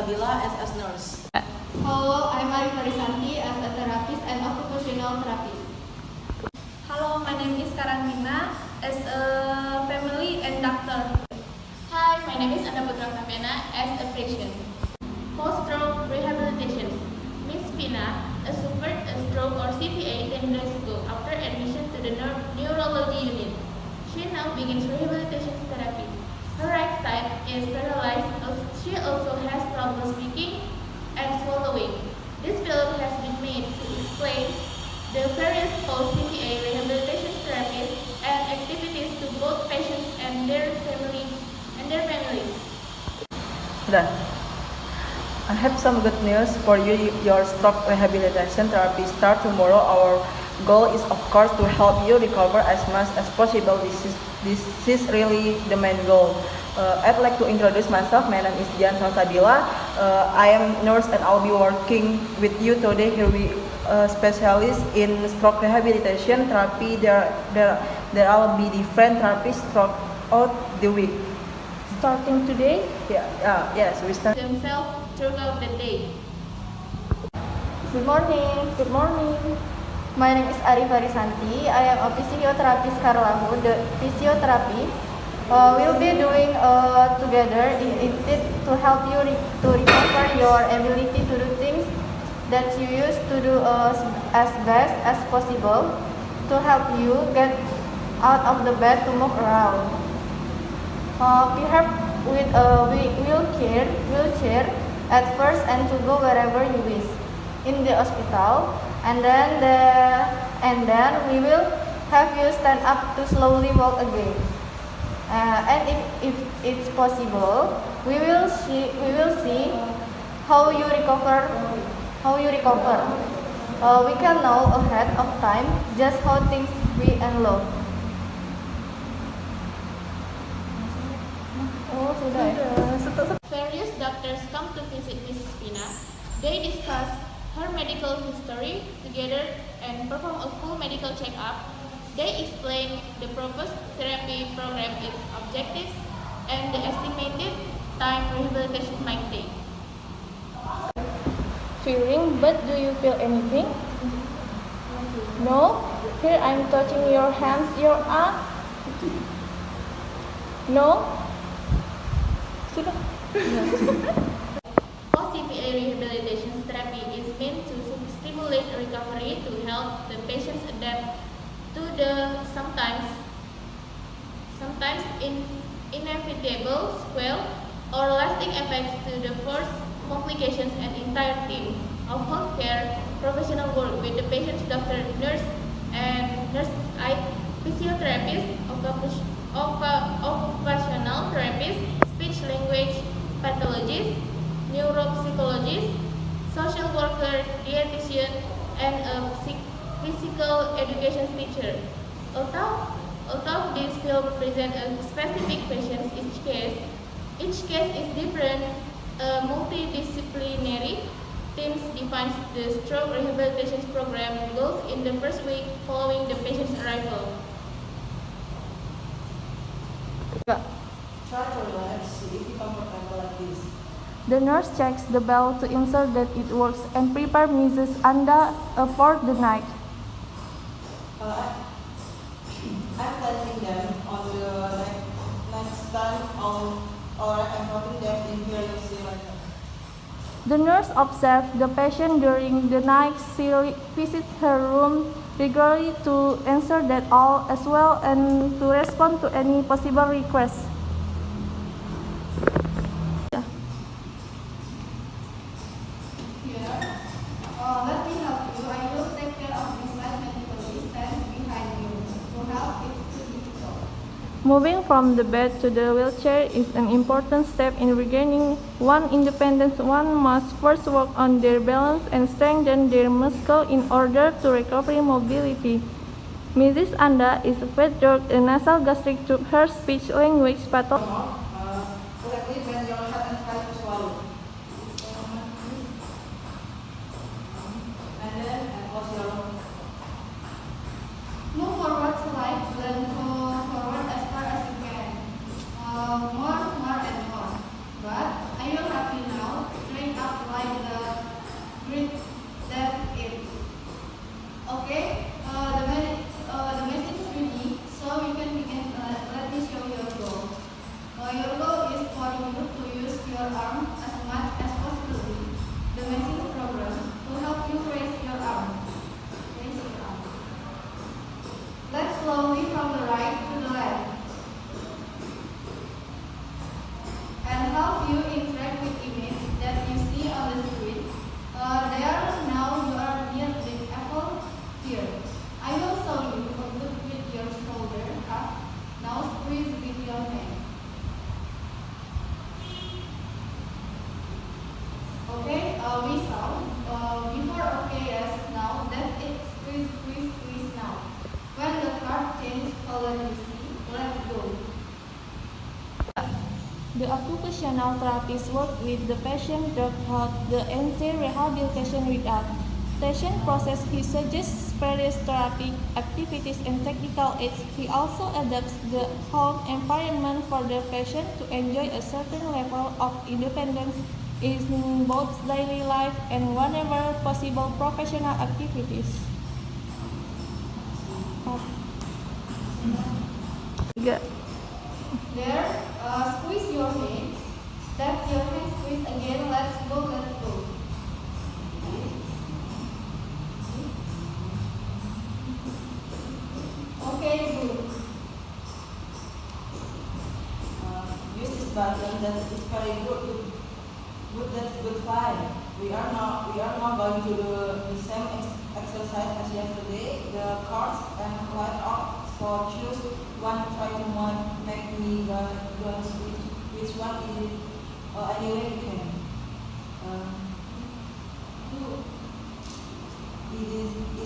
Salsabila as nurse. Hello, I'm Ari Parisanti as a therapist and occupational therapist. Hello, my name is Karanina as a family and doctor. Hi, my name is Anna Putra Kapena as a patient. Post-stroke rehabilitation. Miss Pina suffered a stroke or CPA 10 days ago after admission to the neurology unit. She now begins rehabilitation therapy. Her right side is paralyzed. She also has problems speaking and swallowing. This film has been made to explain the various post-CPA rehabilitation therapies and activities to both patients and their families. Done. I have some good news for you. Your stroke rehabilitation therapy starts tomorrow. Our goal is, of course, to help you recover as much as possible. This is really the main goal. I'd like to introduce myself. My name is Dian Salsabila. I am nurse and I'll be working with you today. Here we specialist in stroke rehabilitation therapy. There will be different therapies throughout the week. Starting today? Yes, we start. Themselves throughout the day. Good morning. Good morning. My name is Ari Parisanti. I am a physiotherapist Karlahu. The physiotherapy we'll be doing together is to help you to recover your ability to do things that you used to do as best as possible, to help you get out of the bed to move around. Perhaps with a wheelchair at first, and to go wherever you wish in the hospital, and then we will have you stand up to slowly walk again. And if it's possible, we will see how you recover. We can know ahead of time just how things be and look. Various doctors come to visit Mrs. Pina. They discuss her medical history together and perform a full medical check-up. They explain the proposed therapy program, its objectives, and the estimated time rehabilitation might take. Feeling, but do you feel anything? No? Here I'm touching your hands, your arm. No? Post-CPA rehabilitation therapy is meant to stimulate recovery to help the patients adapt to the sometimes inevitable sequelae or lasting effects to the first complications. An entire team of healthcare professionals work with the patient's doctor, nurse, physiotherapist, occupational therapist, speech-language pathologist, neuropsychologist, social worker, dietitian, and a physical education teacher. Although this field presents a specific patient, each case is different. A multidisciplinary team defines the stroke rehabilitation program goals in the first week following the patient's arrival. Try to relax, see if you comfortable like this. The nurse checks the bell to ensure that it works and prepare Mrs. Anda for the night. I'm placing them on the next time or I'm putting them in here, you see like that. The nurse observes the patient during the night. She visits her room regularly to ensure that all is well and to respond to any possible requests. Let me help you. I will take care of this side medical distance behind you to help it to be difficult. Moving from the bed to the wheelchair is an important step in regaining one's independence. One must first work on their balance and strengthen their muscle in order to recover mobility. Mrs. Anda is fed drug a nasal gastric tube. Her speech-language pathology. Correctly bend your head and try to swallow. And then close your mouth. Move forward slightly, then go forward as far as you can. More and more. But are you happy now? Try The occupational therapist work with the patient throughout the entire rehabilitation rehabilitation process. He suggests various therapy activities and technical aids. He also adapts the home environment for the patient to enjoy a certain level of independence in both daily life and whenever possible professional activities. Tiga. There, squeeze your hands. Let your hands squeeze again. Let's go, let's go. Okay, good. Use this button. That is very good. Good. That's good. Fine. We are now going to do the same exercise as yesterday. The cards and light up. So choose one. Try to make me go switch. Which one is it? Anyway, you can. It is the